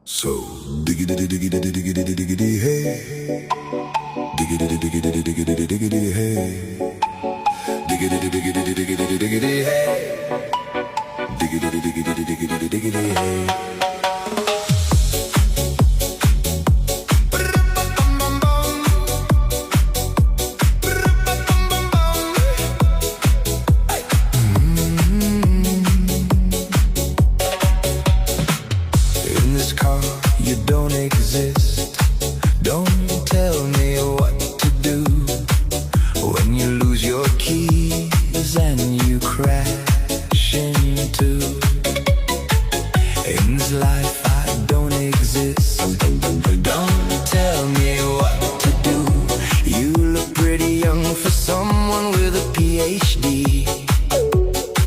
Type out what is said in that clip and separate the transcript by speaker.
Speaker 1: So diggity diggity diggity diggity hey, diggity diggity diggity diggity hey, diggity diggity diggity diggity hey, diggity diggity diggity diggity hey. In this car, you don't exist.